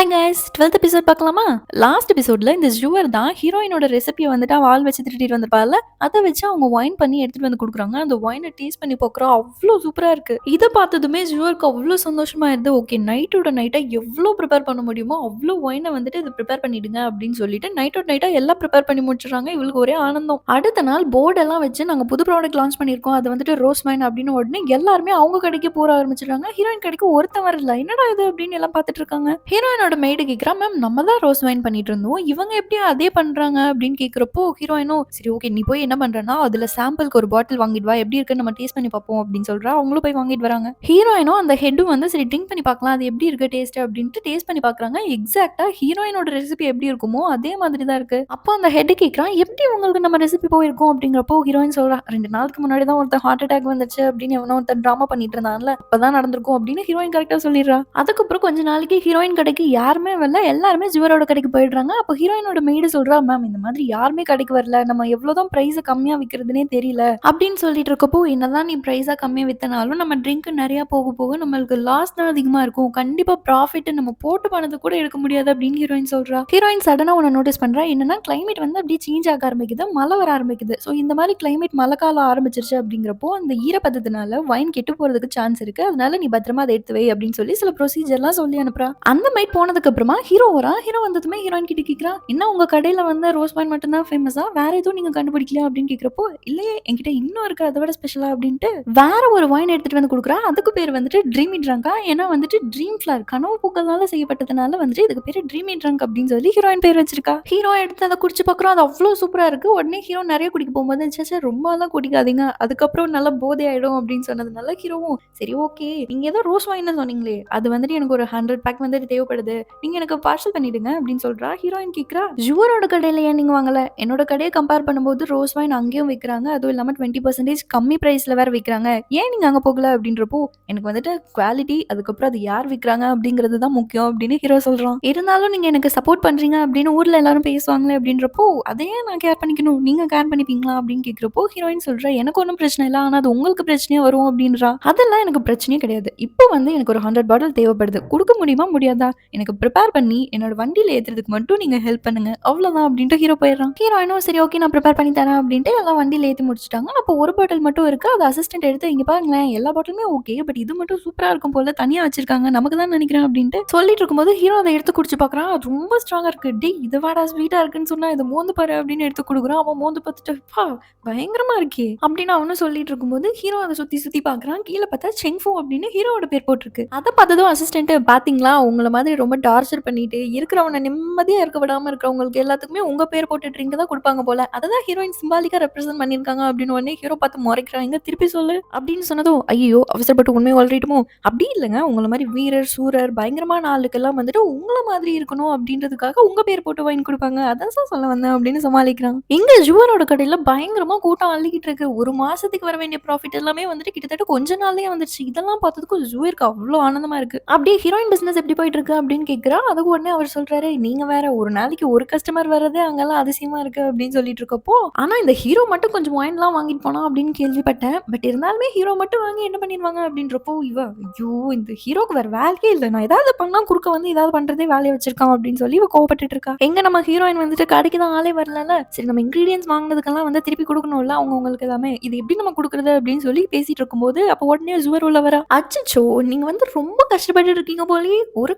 Hi guys 12th episode பார்க்கலாமா? Last எபிசோட்ல இந்த ஜூவர் தான் ஹீரோயினோட ரெசிபியை வந்துட்டு வால் வச்சு திருட்டிட்டு வந்திருப்பால, அதை வச்சு அவங்க ஒயின் பண்ணி எடுத்துட்டு வந்து கொடுக்குறாங்க. அந்த ஒயினை டேஸ்ட் பண்ணி பார்க்குறோம், அவ்வளோ சூப்பரா இருக்கு. இதை பார்த்ததுமே ஜூவருக்கு அவ்வளோ சந்தோஷமா இருந்து, ஓகே நைட்டோட நைட்டா எவ்வளோ ப்ரிப்பேர் பண்ண முடியுமோ அவ்வளோ ஒயினை வந்துட்டு இது ப்ரிப்பேர் பண்ணிடுங்க அப்படின்னு சொல்லிட்டு நைட்டோட நைட்டா எல்லாம் ப்ரிப்பேர் பண்ணி முடிச்சிடுறாங்க. இவளுக்கு ஒரே ஆனந்தம். அடுத்த நாள் போர்டெல்லாம் வச்சு நாங்கள் புது ப்ராடக்ட் லான்ச் பண்ணியிருக்கோம், அது வந்துட்டு ரோஸ் ஒயின் அப்படின்னு உடனே எல்லாருமே அவங்க கடைக்கு போற ஆரம்பிச்சிடுறாங்க. ஹீரோயின் கடைக்கு ஒருத்தன் வரல, என்னடா இது அப்படின்னு எல்லாம் பார்த்துட்டு இருக்காங்க. ஹீரோயினோட மெய்டு கேட்குறா, மேம் நம்ம தான் ரோஸ் வைன் பண்ணிட்டு இருந்தோம், இவங்க எப்படி அதே பண்றாங்க அப்படின்னு கேட்குறப்போ ஹீரோயினும் சரி ஓகே நீ போய் என்ன பண்றனா அதுல சாம்பிளுக்கு ஒரு பாட்டில் வாங்கிட்டு வா, எப்படி இருக்குன்னு நம்ம டேஸ்ட் பண்ணி பார்ப்போம் அப்படின்னு சொல்றா. அவங்களும் போய் வாங்கிட்டு வராங்க. ஹீரோயினும் அந்த ஹெட்டும் வந்து சரி ட்ரிங்க் பண்ணி பார்க்கலாம் அது எப்படி இருக்கு டேஸ்ட் அப்படின்ட்டு டேஸ்ட் பண்ணி பார்க்கறாங்க. எக்ஸாக்டா ஹீரோயினோட ரெசிபி எப்படி இருக்குமோ அதே மாதிரி தான் இருக்கு. அப்போ அந்த ஹெட் கேட்கறான் எப்படி உங்களுக்கு நம்ம ரெசிபி போயிருக்கோம் அப்படிங்கிறப்போ ஹீரோயின் சொல்றா 2 நாளுக்கு முன்னாடி தான் ஒருத்தன் ஹார்ட் அட்டாக் வந்துச்சு அப்படின்னு எவனோ ஒருத்தன் டிராமா பண்ணிட்டு இருந்தான்ல, அப்பதான் நடந்திருக்கும் அப்படின்னு ஹீரோயின் கரெக்டா சொல்லிடுறா. அதுக்கப்புறம் கொஞ்ச நாளைக்கு ஹீரோயின் கடைக்கு யாருமே வரல, எல்லாருமே ஜுவரோட கடைக்கு போயிடுறாங்க. அப்போ ஹீரோயினோட மெய்டு சொல்றா, மேம் இந்த மாதிரி யாருமே கடைக்கு வரல, நம்ம எவ்வளவுதான் பிரைஸை கம்மியா விற்கிறதுனே தெரியல அப்படின்னு சொல்லிட்டு இருக்கப்போ, என்னதான் நீ பிரைஸா கம்மியா வித்தனாலும் நம்ம ட்ரிங்க் நிறைய போக போக நம்மளுக்கு லாஸ் தான் அதிகமா இருக்கும், கண்டிப்பா ப்ராஃபிட் நம்ம போட்டு பணத்தை கூட எடுக்க முடியாது அப்படின்னு ஹீரோயின் சொல்றா. ஹீரோயின் சடனா ஒன்று நோட்டீஸ் பண்றா, என்னன்னா கிளைமேட் வந்து அப்படியே சேஞ்ச் ஆக ஆரம்பிக்குது, மழை வர ஆரம்பிக்குது. ஸோ இந்த மாதிரி கிளைமேட் மழை காலம் ஆரம்பிச்சிருச்சு அப்படிங்கிறப்போ அந்த ஈரப்பதத்தினால வைன் கெட்டு போறதுக்கு சான்ஸ் இருக்கு, அதனால நீ பத்திரமா அதை எடுத்து வை அப்படின்னு சொல்லி சில ப்ரொசீஜர்லாம் சொல்லி அனுப்புறா. அந்த மாதிரி போனதுக்கு அப்புறமா ஹீரோ வரா. ஹீரோ வந்ததுமே ஹீரோயின் கிட்ட கேட்கிறா, என்ன உங்க கடையில வந்து ரோஸ் வைன் மட்டும் தான் ஃபேமஸா, வேற எதுவும் நீங்க கண்டுபிடிக்கலையா அப்படின்னு கேட்கிறப்போ, இல்லையே என்கிட்ட இன்னும் இருக்கு அதை விட ஸ்பெஷலா அப்படின்ட்டு வேற ஒரு வைன் எடுத்துட்டு வந்து கொடுக்குறா. அதுக்கு பேர் வந்துட்டு ட்ரீமி ட்ரங்கா, ஏன்னா வந்துட்டு ட்ரீம் ஃபிளவர் கனவு பூக்களால செய்யப்பட்டதுனால வந்துட்டு இதுக்கு பேரு ட்ரீமி ட்ரங்க் அப்படின்னு சொல்லி ஹீரோயின் பேர் வச்சிருக்கா. ஹீரோ எடுத்து அதை குடிச்சு பார்க்குறோம், அது அவ்வளோ சூப்பரா இருக்கு. உடனே ஹீரோ நிறைய குடிக்க போகும்போது சேச்சா ரொம்ப எல்லாம் குடிக்காதீங்க, அதுக்கப்புறம் நல்லா போதை ஆயிடும் அப்படின்னு சொன்னதுனால ஹீரோவும் சரி ஓகே நீங்க ஏதோ ரோஸ் வைன் சொன்னீங்களே அது வந்துட்டு எனக்கு ஒரு 100 பேக் வந்துட்டு தேவைப்படுது, நீங்க எனக்கு பார்சல் பண்ணிடுங்க அப்படின்னு சொல்றா. ஹீரோயின் கேட்கிறா, ஜுவரோட கடையில ஏன் நீங்க வாங்கல, என்னோட கடையை கம்பேர் பண்ணும்போது ரோஸ் வைன் அங்கேயும் விற்கிறாங்க, அதுவும் இல்லாம 20% கம்மி பிரைஸ்ல வேற விற்கிறாங்க, ஏன் நீங்க அங்க போகல அப்படின்றப்போ எனக்கு வந்துட்டு குவாலிட்டி அதுக்கப்புறம் அது யார் விற்கிறாங்க அப்படிங்கிறது தான் முக்கியம் அப்படின்னு ஹீரோ சொல்றான். இருந்தாலும் நீங்க எனக்கு சப்போர்ட் பண்றீங்க அப்படின்னு ஊர்ல எல்லாரும் பேசுவாங்களே அப்படின்றப்போ அதையே நான் கேர் பண்ணிக்கணும், நீங்க கேர் பண்ணிப்பீங்களா அப்படின்னு கேட்கிறப்போ ஹீரோயின் சொல்றா, எனக்கு ஒன்றும் பிரச்சனை இல்லை, ஆனா அது உங்களுக்கு பிரச்சனையா வரும் அப்படின்றா. அதெல்லாம் எனக்கு பிரச்சனையே கிடையாது, இப்போ வந்து எனக்கு ஒரு 100 பாட்டில் தேவைப்படுது, கொடுக்க முடியுமா முடியாதா, எனக்கு ப்ரிப்பேர் பண்ணி என்னோட வண்டியில ஏத்துறதுக்கு மட்டும் நீங்க ஹெல்ப் பண்ணுங்க அவ்வளவுதான் அப்படின்ட்டு ஹீரோ போயிடுறான். ஹீரோயினும் சரி ஓகே நான் ப்ரிப்பேர் பண்ணி தரேன் அப்படின்ட்டு எல்லாம் வண்டியில ஏற்றி முடிச்சிட்டாங்க. அப்போ ஒரு பாட்டில் மட்டும் இருக்கு, அது அசிஸ்டன்ட் எடுத்து இங்க பாருங்களேன் எல்லா பாட்டிலுமே ஓகே, பட் இது மட்டும் சூப்பரா இருக்கும் போல தனியா வச்சிருக்காங்க, நமக்கு தான் நினைக்கிறேன் அப்படின்ட்டு சொல்லிட்டு இருக்கும்போது ஹீரோ அதை எடுத்து குடிச்சு பார்க்கறான், அது ரொம்ப ஸ்ட்ராங்கா இருக்கு. டே இது வாடா ஸ்வீட்டா இருக்குன்னு சொன்னா இதை மோந்து பாரு அப்படின்னு எடுத்து கொடுக்குறான். அவன் மோந்து பார்த்துட்டு பா பயங்கரமா இருக்கே அப்படின்னு அவனும் சொல்லிட்டு இருக்கும்போது ஹீரோ அதை சுத்தி சுத்தி பார்க்கறான். கீழே பார்த்தா செங்ஃபு அப்படின்னு ஹீரோட பேர் போட்டிருக்கு. அதை பார்த்ததும் அசிஸ்டன்ட் பாத்தீங்களா உங்களை மாதிரி ரொம்ப டார்ச்சர் பண்ணிட்டு இருக்கிறவனை நிம்மதியா இருக்க விடாம இருக்கிறவங்களுக்கு எல்லாத்துக்குமே உங்க பேர் போட்டு ட்ரிங்க் தான் கொடுப்பாங்க போல, அதான் ஹீரோயின் சிம்பாலிக்கா ரெப்ரசென்ட் பண்ணிருக்காங்க அப்படின்னு உடனே ஹீரோ பார்த்து முறைக்கிறாங்க, திருப்பி சொல்லு அப்படின்னு சொன்னதும் ஐயோ அவசரப்பட்டு உண்மையை வளரிட்டுமோ, அப்படி இல்லைங்க உங்களை மாதிரி வீரர் சூரர் பயங்கரமான ஆளுக்கெல்லாம் வந்துட்டு உங்களை மாதிரி இருக்கணும் அப்படின்றதுக்காக உங்க பேர் போட்டு வாங்கி கொடுப்பாங்க, அதான் சார் சொல்ல வந்தேன் அப்படின்னு சமாளிக்கிறான். எங்க ஜுவரோட கடையில பயங்கரமா கூட்டம் அள்ளிக்கிட்டு இருக்கு, ஒரு மாசத்துக்கு வர வேண்டிய ப்ராஃபிட் எல்லாமே வந்துட்டு கிட்டத்தட்ட கொஞ்ச நாள்லயே வந்துருச்சு. இதெல்லாம் பார்த்ததுக்கு ஜுவருக்கு அவ்வளோ ஆனந்தமா இருக்கு. அப்படியே ஹீரோயின் பிசினஸ் எப்படி போயிட்டு இருக்கு அப்படின்னு கேட்கிறா. அதுக்கு உடனே அவர் சொல்றாரு, நீங்க வேற ஒரு நாளைக்கு ஒரு கஸ்டமர் வர்றதே அங்கெல்லாம் அதிசயமா இருக்கு அப்படின்னு சொல்லிட்டு இருக்கப்போ, ஆனா இந்த ஹீரோ மட்டும் கொஞ்சம் ஒயின்லாம் வாங்கிட்டு போனா அப்படின்னு கேள்விப்பட்டேன், பட் இருந்தாலுமே ஹீரோ மட்டும் வாங்கி என்ன பண்ணிடுவாங்க அப்படின்றப்போ இவ ஐயோ இந்த ஹீரோக்கு வேற வேலையே இல்லை, நான் ஏதாவது பண்ணா குறுக்க வந்து ஏதாவது பண்றதே வேலையை வச்சிருக்கான் அப்படின்னு சொல்லி இவ கோவப்பட்டுட்டு இருக்கா. எங்க நம்ம ஹீரோயின் வந்துட்டு கடைக்கு தான் ஆளே வரல, சரி நம்ம இன்கிரீடியன்ஸ் வாங்கினதுக்கெல்லாம் வந்து திருப்பி கொடுக்கணும்ல அவங்க உங்களுக்கு எல்லாமே, இது எப்படி நம்ம கொடுக்குறது அப்படின்னு சொல்லி பேசிட்டு இருக்கும்போது அப்போ உடனே ஜுவர் உள்ள வர, அச்சோ நீங்க வந்து ரொம்ப கஷ்டப்பட்டு இருக்கீங்க போலயே, ஒரு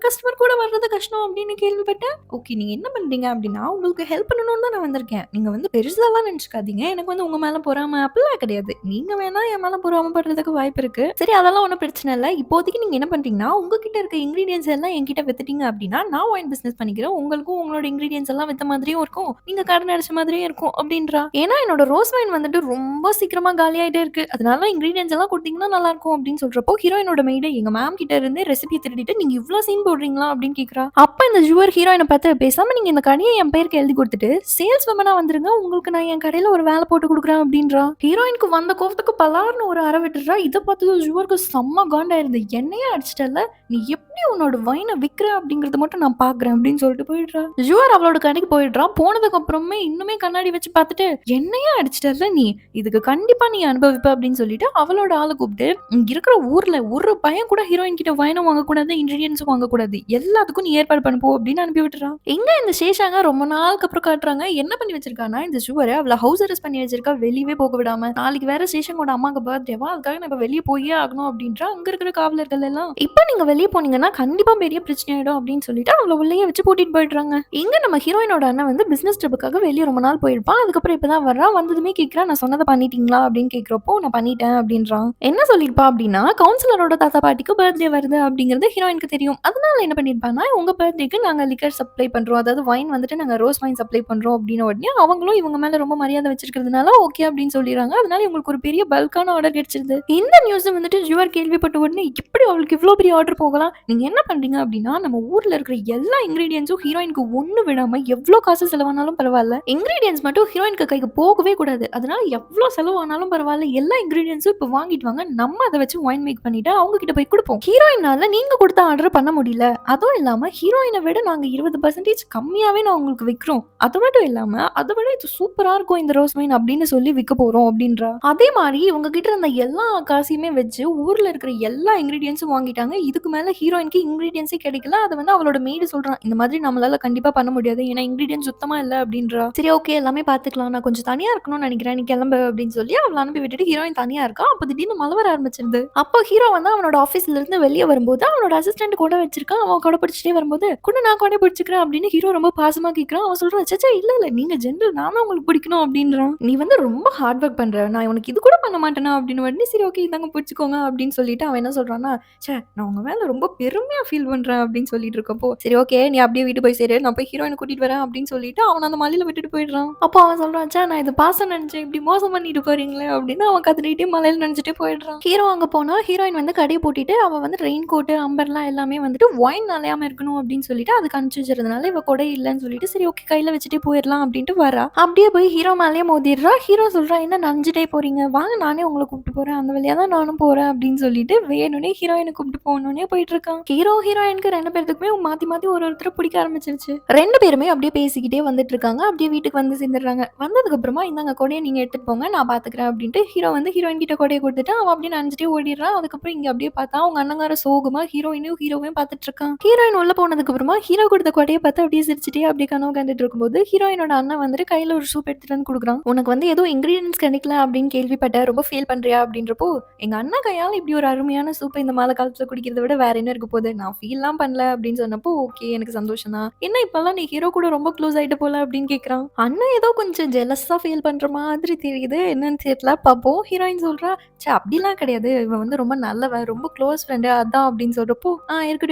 கஸ்டமர் கூட வர்றது கஷ்டம் அப்படின்னு கேள்விப்பட்டேன், ஓகே நீங்க என்ன பண்றீங்க அப்படின்னா உங்களுக்கு ஹெல்ப் பண்ணணும்னு தான் நான் வந்திருக்கேன், நீங்க வந்து பெருசாலாம் நினைச்சுக்காதீங்க, எனக்கு வந்து உங்க மேல பொறாம அப்படிலாம் கிடையாது, நீங்க வேணா என் மேல பொறாம படுறதுக்கு வாய்ப்பு இருக்கு, சரி அதெல்லாம் ஒன்றும் பிரச்சனை இல்லை, இப்போதைக்கு நீங்க என்ன பண்றீங்கன்னா உங்ககிட்ட இருக்க இன்கிரீடியன்ஸ் எல்லாம் என்கிட்ட வித்துட்டீங்க அப்படின்னா நான் ஒயின் பிசினஸ் பண்ணிக்கிறேன், உங்களுக்கும் உங்களோட இன்கிரீடியன்ஸ் எல்லாம் வித்த மாதிரியும் இருக்கும், நீங்க கடன் அடிச்ச மாதிரியும் இருக்கும் அப்படின்றா. ஏன்னா என்னோட ரோஸ் வைன் வந்துட்டு ரொம்ப சீக்கிரமா காலியாயிட்டே இருக்கு, அதனால இன்கிரீடியன்ஸ் எல்லாம் கொடுத்தீங்கன்னா நல்லா இருக்கும் அப்படின்னு சொல்றப்போ ஹீரோயினோட மெய்டு எங்க மேம் கிட்ட இருந்து ரெசிபி திருடிட்டு நீங்க இவ்வளவு சீன் போடுறீங்களா அப்படின்னு கேக்குறா. அப்ப இந்த ஜுவர் ஹீரோயினை பார்த்து பேசாம நீங்க இந்த கடையை என் பேருக்கு எழுதி கொடுத்துட்டு சேல்ஸ் விமனா வந்துருங்க, உங்களுக்கு நான் என் கடையில ஒரு வேலை போட்டு கொடுக்குறேன் அப்படின்றா. ஹீரோயினுக்கு வந்த கோவத்துக்கு பலார்னு ஒரு அற விட்டுறா. இதை பார்த்தது ஜுவருக்கு செம்ம காண்டாயிருது, என்னையே அடிச்சிட்டல, நீ எப்படி உன்னோட வைனை விற்கிற அப்படிங்கறது மட்டும் நான் பாக்குறேன் அப்படின்னு சொல்லிட்டு போயிடுறா. ஜுவர் அவளோட கடைக்கு போயிடுறான். போனதுக்கு அப்புறமே இன்னுமே கண்ணாடி வச்சு பார்த்துட்டு என்னையே அடிச்சிட்டல நீ, இதுக்கு கண்டிப்பா நீ அனுபவிப்ப அப்படின்னு சொல்லிட்டு அவளோட ஆளை கூப்பிட்டு இங்க இருக்கிற ஊர்ல ஒரு பையன் கூட ஹீரோயின் கிட்ட வைனும் வாங்கக்கூடாது இன்கிரீடியன்ஸும் வாங்கக்கூடாது, எல்லா எல்லாத்துக்கும் நீ ஏற்பாடு பண்ண போ அப்படின்னு அனுப்பி விட்டுறான். எங்க இந்த சேஷாங்க ரொம்ப நாளுக்கு அப்புறம் காட்டுறாங்க. என்ன பண்ணி வச்சிருக்கான்னா, இந்த ஜுவர அவள ஹவுஸ் அரெஸ்ட் பண்ணி வச்சிருக்கா. வெளியவே போக விடாம. நாளைக்கு வேற சேஷங்கோட அம்மாக்கு பர்த்டேவா, அதுக்காக நம்ம வெளிய போயே ஆகணும் அப்படின்றா அங்க இருக்கிற காவலர்கள் எல்லாம். இப்ப நீங்க வெளிய போனீங்கன்னா கண்டிப்பா பெரிய பிரச்சனை ஆயிடும் அப்படின்னு சொல்லிட்டு அவள உள்ளேயே வச்சு பூட்டிட்டு போயிடுறாங்க. இங்க நம்ம ஹீரோயினோட அண்ணன் வந்து பிசினஸ் ட்ரிப்புக்காக வெளிய ரொம்ப நாள் போயிருப்பான். அதுக்கப்புறம் இப்பதான் வர்றான். வந்ததுமே கேட்கிறான், நான் சொன்னதை பண்ணிட்டீங்களா அப்படின்னு கேட்கிறப்போ, நான் பண்ணிட்டேன் அப்படின்றான். என்ன சொல்லிருப்பா அப்படின்னா, கவுன்சிலரோட தாத்தா பாட்டிக்கு பர்த்டே வருது அப்படிங்கிறது ஹீரோயினுக்கு தெரியும். அதனால என்ன பண்ணிருப்பான்னா, உங்க பர்த்டேக்கு நாங்க லிக்கர் சப்ளை பண்றோம், அதாவது வைன் வந்துட்டு நாங்க ரோஸ் வைன் சப்ளை பண்றோம் அப்படின்னு உடனே அவங்களும் இவங்க மேல ரொம்ப மரியாதை வச்சிருக்கிறதுனால ஓகே அப்படின்னு சொல்லிடுறாங்க. அதனால இவங்களுக்கு ஒரு பெரிய பல்கான ஆர்டர் கிடைச்சிருது. இந்த நியூஸ் வந்துட்டு ஜுவர் கேள்விப்பட்ட உடனே எப்படி அவளுக்கு இவ்வளவு பெரிய ஆர்டர் போகலாம், நீங்க என்ன பண்றீங்க அப்படின்னா, நம்ம ஊர்ல இருக்கிற எல்லா இன்கிரீடியன்ஸும் ஹீரோயினுக்கு ஒண்ணு விடாம எவ்வளவு காசு செலவானாலும் பரவாயில்ல, இன்கிரீடியன்ஸ் மட்டும் ஹீரோயினுக்கு கைக்கு போகவே கூடாது. அதனால எவ்வளவு செலவானாலும் பரவாயில்ல, எல்லா இன்கிரீடியன்ஸும் இப்ப வாங்கிட்டு வாங்க, நம்ம அதை வச்சு வைன் மேக் பண்ணிட்டு அவங்க கிட்ட போய் கொடுப்போம். ஹீரோயினால நீங்க கொடுத்த ஆர்டர் பண்ண முடியல, அதுவும் இல்லாம ஹீரோயினை விட நாங்க 20% கம்மியாவே நான் உங்களுக்கு விற்கிறோம். அது மட்டும் இல்லாம அதை விட இது சூப்பரா இருக்கும் இந்த ரோஸ் வைன் அப்படின்னு சொல்லி விற்க போறோம் அப்படின்றா. அதே மாதிரி இவங்க கிட்ட இருந்த எல்லா காசையுமே வச்சு ஊர்ல இருக்கிற எல்லா இன்கிரீடியன்ஸும் வாங்கிட்டாங்க. இதுக்கு மேல ஹீரோயினுக்கு இன்கிரீடியன்ஸே கிடைக்கல. அதை வந்து அவளோட மெய்டு சொல்றான், இந்த மாதிரி நம்மளால கண்டிப்பா பண்ண முடியாது, ஏன்னா இன்கிரீடியன்ஸ் சுத்தமா இல்ல அப்படின்றா. சரி ஓகே எல்லாமே பாத்துக்கலாம், நான் கொஞ்சம் தனியா இருக்கணும்னு நினைக்கிறேன், நீ கிளம்பு அப்படின்னு சொல்லி அவளை அனுப்பி விட்டுட்டு ஹீரோயின் தனியா இருக்கா. அப்ப திடீர்னு மழை வர ஆரம்பிச்சிருது. அப்போ ஹீரோ வந்து அவனோட ஆபீஸ்ல இருந்து வெளியே வரும்போது அவனோட அசிஸ்டன்ட் கூட வச்சிருக்கான். அவன் கொடை பிடிச்சிட்டே வரும்போது கூட நான் கொடை பிடிச்சிக்கிறேன் அப்படின்னு ஹீரோ ரொம்ப பாசமா கேட்கிறான். அவன் சொல்றான், சச்சா இல்ல இல்ல நீங்க ஜென்ரல், நானும் உங்களுக்கு பிடிக்கணும் அப்படின்றான். நீ வந்து ரொம்ப ஹார்ட் ஒர்க் பண்ற, நான் உனக்கு இது கூட பண்ண மாட்டேனா அப்படின்னு உடனே சரி ஓகே இதாங்க பிடிச்சிக்கோங்க அப்படின்னு சொல்லிட்டு அவன் என்ன சொல்றான்னா, சே நான் உங்க மேல ரொம்ப பெருமையா ஃபீல் பண்றேன் அப்படின்னு சொல்லிட்டு இருக்கப்போ, சரி ஓகே நீ அப்படியே வீட்டு போய் சேரு, நான் போய் ஹீரோயினை கூட்டிட்டு வரேன் அப்படின்னு சொல்லிட்டு அவன் அந்த மலையில விட்டுட்டு போயிடுறான். அப்போ அவன் சொல்றான், சே நான் இது பாசம் நினைச்சேன், இப்படி மோசம் பண்ணிட்டு போறீங்களே அப்படின்னு அவன் கத்திட்டே மலையில நினைச்சிட்டே போயிடுறான். ஹீரோ அங்க போனா ஹீரோயின் வந்து கடையை போட்டிட்டு அவன் வந்து ரெயின் கோட்டு அம்பர்லா எல்லாமே வந்துட்டு ஒயின் நலையாம இருக்கணும் அப்படின்னு சொல்லிட்டு அதுக்கு அனுப்பிச்சு வச்சிருந்தனால இவ கொடை இல்லைன்னு சொல்லிட்டு சரி ஓகே கையில வச்சுட்டே போயிடலாம் அப்படின்ட்டு வரா. அப்படியே போய் ஹீரோ மேலேயே மோதிடுறா. ஹீரோ சொல்றா, என்ன நனைஞ்சிட்டே போறீங்க, வாங்க நானே உங்களை கூப்பிட்டு போறேன், அந்த வழியா தான் நானும் போறேன் அப்படின்னு சொல்லிட்டு வேணும்னே ஹீரோயினை கூப்பிட்டு போகணும்னே போயிட்டு இருக்கான். ஹீரோயினுக்கு ரெண்டு பேருக்குமே மாத்தி மாத்தி ஒருத்தர் பிடிக்க ஆரம்பிச்சிருச்சு. ரெண்டு பேருமே அப்படியே பேசிக்கிட்டே வந்துட்டு இருக்காங்க. அப்படியே வீட்டுக்கு வந்து சேர்ந்துடுறாங்க. வந்ததுக்கு அப்புறமா இந்தாங்க கொடையை நீங்க எடுத்துட்டு போங்க, நான் பாத்துக்கிறேன் அப்படின்ட்டு ஹீரோ வந்து ஹீரோயின் கிட்ட கொடையை கொடுத்துட்டு அவன் அப்படியே நனைஞ்சிட்டே ஓடிடுறான். அதுக்கப்புறம் இங்க அப்படியே பார்த்தா அவங்க அண்ணங்கார சோகமா ஹீரோவையும் பார்த்துட்டு இருக்கான். ஹீரோயின் உள்ள போனதுக்கு அப்புறமா ஹீரோ கொடுத்த கொடையை பார்த்து அப்படியே சிரிச்சுட்டே அப்படியே கனவு கண்டுட்டு இருக்கும்போது ஹீரோயினோட அண்ணன் வந்துட்டு கையில ஒரு சூப் எடுத்துட்டு வந்து கொடுக்குறான். உனக்கு வந்து ஏதோ இன்கிரீடியன்ஸ் கிடைக்கல அப்படின்னு கேள்விப்பட்ட, ரொம்ப ஃபீல் பண்றியா அப்படின்றப்போ, எங்க அண்ணா கையால இப்படி ஒரு அருமையான சூப் இந்த மழை காலத்துல குடிக்கிறத விட வேற என்ன இருக்க போகுது, நான் ஃபீல்லாம் பண்ணல அப்படின்னு சொன்னப்போ ஓகே எனக்கு சந்தோஷம் தான், என்ன இப்பெல்லாம் நீ ஹீரோ கூட ரொம்ப க்ளோஸ் ஆயிட்டு போல அப்படின்னு கேட்கறான். அண்ணன் ஏதோ கொஞ்சம் ஜெலஸா ஃபீல் பண்ற மாதிரி தெரியுது, என்னன்னு தெரியல பாப்போம். ஹீரோயின் சொல்றா, சே அப்படிலாம் கிடையாது, இவன் வந்து ரொம்ப நல்லவன், ரொம்ப க்ளோஸ் ஃப்ரெண்டு அதான் அப்படின்னு சொல்றப்போ,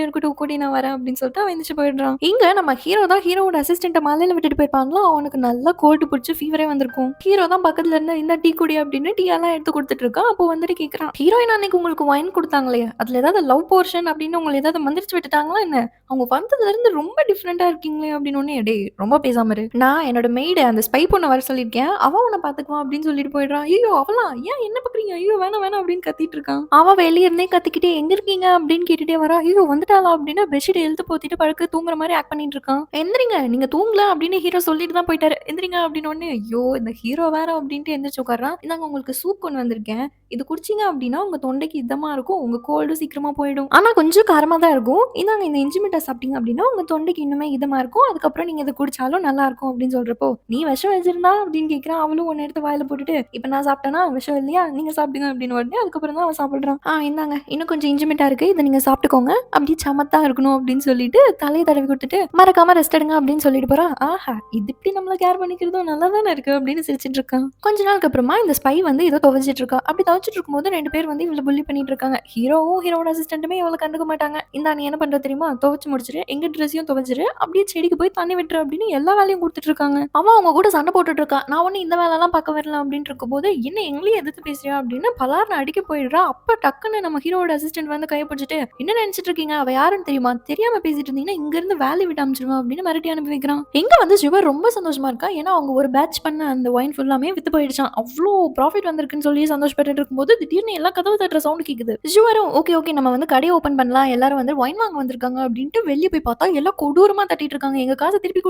இருக்கட்டும் கூடி நான் வரேன் அப்படின்னு சொல்லிட்டு அவன் எந்திரிச்சு போயிடுறான். இங்க நம்ம ஹீரோ தான் ஹீரோட அசிஸ்டன்ட் மலையில விட்டுட்டு போயிருப்பாங்களோ, அவனுக்கு நல்லா கோல்டு பிடிச்சி ஃபீவரே வந்திருக்கும். ஹீரோ தான் பக்கத்துல இருந்து இந்த டீ குடி அப்படின்னு டீ எல்லாம் எடுத்து கொடுத்துட்டு இருக்கான். அப்போ வந்துட்டு கேட்கறான், ஹீரோயின் அன்னைக்கு உங்களுக்கு வைன் கொடுத்தாங்களே, அதுல ஏதாவது லவ் போர்ஷன் அப்படின்னு உங்களை ஏதாவது மந்திரிச்சு விட்டுட்டாங்களா என்ன, அவங்க வந்ததுல இருந்து ரொம்ப டிஃப்ரெண்டா இருக்கீங்களே அப்படின்னு ஒன்னே, டே ரொம்ப பேசாம இரு, நான் என்னோட மெய்டு அந்த ஸ்பை பொண்ணை வர சொல்லியிருக்கேன், அவ உன்னை பாத்துக்குவான் அப்படின்னு சொல்லிட்டு போயிடுறான். ஐயோ அவளா, ஏன் என்ன பாக்குறீங்க, ஐயோ வேணாம் வேணாம் அப்படின்னு கத்திட்டு இருக்கான். அவன் வெளியே இருந்தே கத்திக்கிட்டே எங்க இருக்கீங்க அப்படின்னு கேட்டுட்டே வரா. ஐயோ வந்துட்டாளா அப்படின்னு பெட்ஷீட் எழுத்து போத்திட்டு படுக்க தூங்குற மாதிரி ஆக்ட் பண்ணிட்டு இருக்கான். எந்திரிங்க நீங்க தூங்கல அப்படின்னு ஹீரோ சொல்லிட்டு தான் போயிட்டாரு, எந்திரிங்க அப்படின்னு ஒண்ணு. ஐயோ இந்த ஹீரோ வேற அப்படின்ட்டு எந்திரிச்சு உட்கார்றான். இந்தாங்க உங்களுக்கு சூப் கொண்டு வந்திருக்கேன், இது குடிச்சிங்க அப்படின்னா உங்க தொண்டைக்கு இதமா இருக்கும், உங்க கோல்டு சீக்கிரமா போயிடும், ஆனா கொஞ்சம் காரமா தான் இருக்கும், இந்தாங்க இந்த இஞ்சி மிட்டாய் சாப்பிட்டீங்க அப்படின்னா உங்க தொண்டைக்கு இன்னுமே இதமா இருக்கும், அதுக்கப்புறம் நீங்க இதை குடிச்சாலும் நல்லா இருக்கும் அப்படின்னு சொல்றப்போ, நீ விஷம் வச்சிருந்தா அப்படின்னு கேட்கிறான். அவளும் ஒன்னு எடுத்து வாயில போட்டுட்டு, இப்ப நான் சாப்பிட்டேன்னா விஷம் இல்லையா, நீங்க சாப்பிடுங்க அப்படின்னு உடனே அதுக்கப்புறம் தான் அவன் சாப்பிடுறான். இந்தாங்க இன்னும் கொஞ்சம் இஞ்சி மிட்டாய் இருக்கு, இதை நீங்க சாப்பிட்டுக்கோங்க, அப்படி சமத்தா இருக்கணும் அப்படின்னு சொல்லிட்டு தலையை தடவி கொடுத்துட்டு மறக்காம ரெஸ்ட் எடுங்க அப்படின்னு சொல்லிட்டு போறான். ஆஹா இது இப்படி நம்மள கேர் பண்ணிக்கிறதும் நல்லா தானே இருக்கு அப்படின்னு சிரிச்சிட்டு இருக்கான். கொஞ்ச நாளுக்கு அப்புறமா இந்த ஸ்பை வந்து ஏதோ துவைச்சிட்டு இருக்கா. அப்படி துவைச்சிட்டு இருக்கும்போது ரெண்டு பேர் வந்து இவளை புள்ளி பண்ணிட்டு இருக்காங்க. ஹீரோவும் ஹீரோட அசிஸ்டன்ட்டுமே இவளை கண்டுக்க மாட்டாங்க. இந்தா நீ என்ன பண்ற தெரியுமா, துவைச்சு முடிச்சிரு, எங்க ட்ரெஸ்ஸையும் துவைச்சிரு, அப்படியே செடிக்கு போய் தண்ணி விட்டுரு அப்படின்னு எல்லா வேலையும் கொடுத்துட்டு இருக்காங்க. அவன் அவங்க கூட சண்டை போட்டுட்டு இருக்கா. நான் ஒண்ணு இந்த வேலை எல்லாம் பார்க்க வரல அப்படின்னு இருக்கும்போது, என்ன எங்களையும் எதிர்த்து பேசுறியா அப்படின்னு பலார்னு அடிக்க போயிடுறா. அப்ப டக்குன்னு நம்ம ஹீரோட அசிஸ்டன்ட் வந்து கையை பிடிச்சிட்டு, என்ன நினைச்சிட்டு இருக்கீங்க, அவ யாருன்னு தெரியுமா, தெரியாம பேசிட்டு இருந்தீங்கன்னா இங்க இருந்து வேலை விட்டு அமைச்சிருவா அப்படின்னு மிரட்டி அனுப்பி வைக்கிறான். எங்க வந்து சிவர் ரொம்ப சந்தோஷமா இருக்கா. ஏன்னா அவங்க ஒரு பேட்ச் பண்ண அந்த ஒயின் ஃபுல்லாமே வித்து போயிடுச்சான். அவ்வளோ ப்ராஃபிட் வந்திருக்குன்னு சொல்லி சந்தோஷப்பட்டு இருக்கும்போது திடீர்னு எல்லா கதவு தட்டுற சவுண்ட் கேக்குது. சிவரும் ஓகே நம்ம வந்து கடையை ஓபன் பண்ணலாம், எல்லாரும் வந்து ஒயின் வாங்க வந்திருக்காங்க அப்படின்ட்டு வெளியே போய் பார்த்தா எல்லாம் கொடூரமா தட்டிட்டு இருக்காங்க. எங்க காசு திருப்பி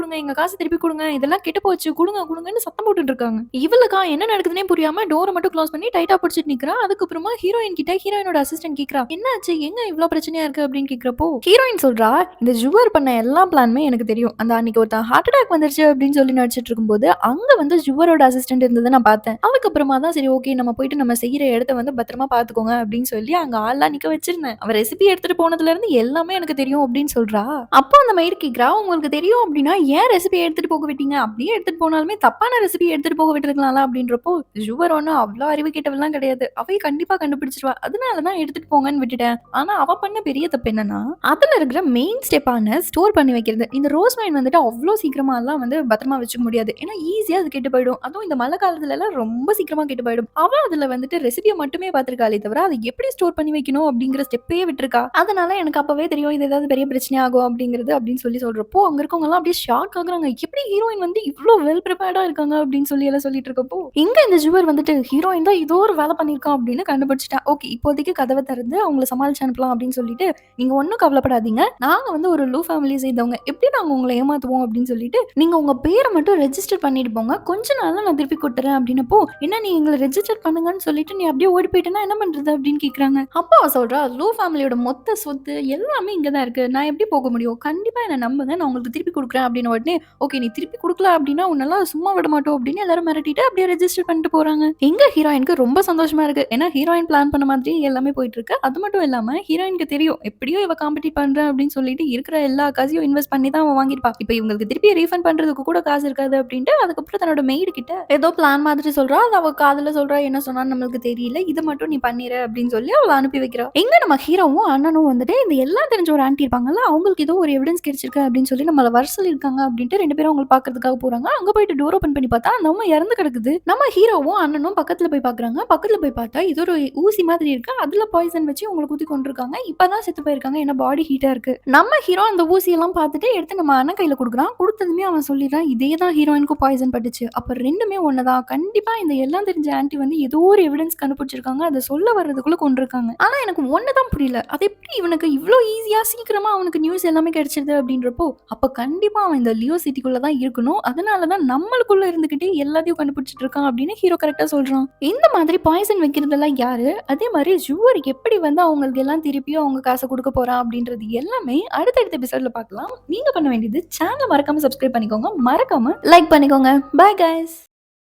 கொடுங்க, இதெல்லாம் கெட்டு போச்சு, கொடுங்கன்னு சத்தம் போட்டுட்டு இருக்காங்க. இவளுக்கா என்ன நடக்குதுன்னே புரியாம டோரை மட்டும் க்ளோஸ் பண்ணி டைட்டா பிடிச்சிட்டு நிக்கிறா. அதுக்கப்புறமா ஹீரோயின் கிட்ட ஹீரோயினோட அசிஸ்டன்ட் கேக்குறா, என்னாச்சு எங்க இவ்வளவு பிரச்சனையா இருக்கு அப்படின்னு கேக்குறப்போ, ஹீரோயின் ஹீரோயின் சொல்றா, "இந்த ஜுவர் பண்ண எல்லா பிளானுமே எனக்கு தெரியும். அந்த அன்னைக்கு ஒருத்தன் ஹார்ட் அட்டாக் வந்துருச்சு அப்படின்னு சொல்லி நடிச்சிட்டு இருக்கும்போது, அங்க வந்து ஜுவரோட அசிஸ்டன்ட் இருந்தத நான் பார்த்தேன். அதுக்கப்புறமா தான் சரி ஓகே நம்ம போயிட்டு நம்ம செய்ற இடத்த வந்து பத்திரமா பார்த்துக்கோங்க அப்படின்னு சொல்லி அங்க ஆள்லாம் நிக்க வச்சிருந்தேன். அவ ரெசிபி எடுத்துட்டு போனதுலருந்து எல்லாமே எனக்கு தெரியும் அப்படின்னு சொல்றா. அப்போ அந்த மெய்டு கேட்கிறா, "உங்களுக்கு தெரியும் அப்படின்னா ஏன் ரெசிபி எடுத்துட்டு போக விட்டீங்க? அப்படியே எடுத்துட்டு போனாலுமே தப்பான ரெசிபி எடுத்துட்டு போக விட்டுருக்கலாம்ல" அப்படின்றப்போ, ஜுவர் ஒண்ணும் அவ்ளோ அறிவு கெட்டவள்லாம் கிடையாது. அவ கண்டிப்பா கண்டுபிடிச்சிருவா. அதனால தான் எடுத்துட்டு போங்கன்னு விட்டுட்டேன். ஆனா அவ பண்ண பெரிய தப்பு என்னன்னா, அதுல இருக்கிற மெயின் ஸ்டெப்பான ஸ்டோர் பண்ணி வைக்கிறது. இந்த ரோஸ் வைன் வந்துட்டு அவ்ளோ சீக்கிரமாலாம் வந்து பத்திரமா வச்சுக்க முடியாது. ஏன்னா ஈஸியா அது கெட்டு போயிடும். அதுவும் இந்த மழை காலத்துலலாம் ரொம்ப சீக்கிரமா கெட்டு போயிடும். அவ அதுல வந்துட்டு ரெசிபிய மட்டுமே பார்த்திருக்காளே தவிர, அத எப்படி ஸ்டோர் பண்ணி வைக்கணும் அப்படிங்கிற ஸ்டெப்பே விட்டுருக்கா. அதனால எனக்கு அப்பவே தெரியும் இது ஏதாவது பெரிய பிரச்சனை ஆகும் அப்படிங்கிறது அப்படின்னு சொல்லி சொல்றப்போ, அங்க இருக்கவங்கலாம் அப்படியே ஷாக் ஆகுறாங்க. எப்படி ஹீரோயின் வந்து இவ்ளோ வெல் பிரிப்பேர்டா இருக்காங்க அப்படின்னு சொல்லி எல்லாம் சொல்லிட்டு இருக்கப்போ, இங்க இந்த ஜுவர் வந்துட்டு ஹீரோயின் தான் ஏதோ ஒரு வேலை பண்ணியிருக்கான் அப்படின்னு கண்டுபிடிச்சுட்டா. ஓகே இப்போதைக்கு கதவ திறந்து அவங்கள சமாளிச்சு அனுப்பலாம் அப்படின்னு சொல்லிட்டு நீங்க ஒண்ணும் கவலைப்படாதீங்க. நாங்க வந்து ஒரு லூ ஃபேமிலிய சேர்ந்தவங்க. எப்படி நாங்க உங்கள ஏமாத்துவோம் அப்படின்னு சொல்லிட்டு, நீங்க உங்க பேர மட்டும் ரெஜிஸ்டர் பண்ணிட்டு போங்க. கொஞ்ச நாள்ல நான் திருப்பி குடுத்துறேன் அப்படின்னப்போ, என்ன நீ எங்கள ரெஜிஸ்டர் பண்ணுங்கன்னு சொல்லிட்டு நீ அப்படியே ஓடி போயிட்டேன்னா என்ன பண்றது அப்படின்னு கேட்குறாங்க. அப்போ அவ சொல்றா, லூ ஃபேமிலியோட மொத்த சொத்து எல்லாமே இங்க தான் இருக்கு. நான் எப்படி போக முடியும்? கண்டிப்பா என்ன நம்புங்க. நான் உங்களுக்கு திருப்பி குடுக்குறேன் அப்படின்ன உடனே, ஓகே நீ திருப்பி குடுக்கல அப்படின்னா உன்னெல்லாம் சும்மா விட மாட்டோம் அப்படின்னு எல்லாரும் மிரட்டிட்டு அப்படியே ரெஜிஸ்டர் பண்ணிட்டு போறாங்க. எங்க ஹீரோயினுக்கு ரொம்ப சந்தோஷமா இருக்கு. ஏன்னா ஹீரோயின் பிளான் பண்ண மாதிரி எல்லாமே போயிட்டு இருக்கு. அது மட்டும் இல்லாம ஹீரோயினுக்கு தெரியும். எப்படியோ இவ காம்பீட் பண்றேன் அப்படின்னு சொல்லிட்டு இருக்கிற எல்லா காசையும் இன்வெஸ்ட் பண்ணி தான் அவ வாங்கியிருப்பா. இப்ப இவங்களுக்கு திருப்பி ரீஃபண்ட் பண்றதுக்கு கூட காசு இருக்காது அப்படின்ட்டு அதுக்கப்புறம் தன்னோட மெய்டு கிட்ட ஏதோ பிளான் மாதிரி சொல்றா. அது அவ காதுல சொல்றா. என்ன சொன்னான்னு நம்மளுக்கு தெரியல. இது மட்டும் நீ பண்ணிரு அப்படின்னு சொல்லி அவள அனுப்பி வைக்கிறா. எங்க நம்ம ஹீரோவும் அண்ணனும் வந்துட்டு இந்த எல்லாம் தெரிஞ்ச ஒரு ஆன்டி இருப்பாங்கல்ல, அவங்களுக்கு ஏதோ ஒரு எவிடன்ஸ் கிடைச்சிருக்கு அப்படின்னு சொல்லி நம்மள வர சொல்லியிருக்காங்க அப்படின்ட்டு 2 பேரும் அவங்கள பார்க்கறதுக்காக போறாங்க. அங்க போயிட்டு டோர் ஓப்பன் பண்ணி பார்த்தா அந்த அம்மா இறந்து கிடக்குது. நம்ம ஹீரோவும் அண்ணனும் பக்கத்துல போய் பார்க்குறாங்க. பக்கத்துல போய் பார்த்தா இது ஒரு ஊசி மாதிரி இருக்கு. அதுல பாய்சன் வச்சு உங்கள குத்தி கொன்றுருக்காங்க. இப்பதான் செத்து போயிருக்காங்க. ஏன்னா பாடி ஹீட்டா இருக்கு. நம்ம ஹீரோ அந்த ஊசியெல்லாம் பார்த்துட்டு எடுத்து நம்ம அண்ணன் கையில குடுக்குறான். குடுத்ததுமே அவன் சொல்லிடுறான், இதே தான் ஹீரோயினுக்கும் பாய்சன் பட்டுச்சு. அப்ப 2மே ஒண்ணுதான். கண்டிப்பா இந்த எல்லாம் தெரிஞ்ச ஆன்டி வந்து ஏதோ ஒரு எவிடன்ஸ் கண்டுபிடிச்சிருக்காங்க. அத சொல்ல வர்றதுக்குள்ள கொன்றுருக்காங்க. ஆனா எனக்கு ஒண்ணு தான் புரியல. அது எப்படி இவனுக்கு இவ்ளோ ஈஸியா சீக்கிரமா அவனுக்கு நியூஸ் எல்லாமே கிடைச்சிருது அப்படின்றப்போ, அப்ப கண்டிப்பா அவன் இந்த லியோ சிட்டிக்குள்ள தான் இருக்கணும். அதனால தான் நம்மளுக்குள்ள இருந்துகிட்டே எல்லாத்தையும் கண்டுபிடிச்சிட்டு இருக்கான் அப்படின்னு ஹீரோ கரெக்ட்டா சொல்றான். இந்த மாதிரி பாய்சன் வைக்கிறதெல்லாம் யாரு? அதே மாதிரி ஜூவர் எப்படி வந்து அவங்களுக்கு எல்லாம் திருப்பியும் அவங்க காசை குடுக்க போறான் அப்படின்றது எல்லாமே அடுத்தடுத்த எபிசோட்ல பார்க்கலாம். நீங்க பண்ண வேண்டியது சேனல மறக்காம சப்ஸ்கிரைப் பண்ணிக்கோங்க. மறக்காம லைக் பண்ணிக்கோங்க. Bye guys.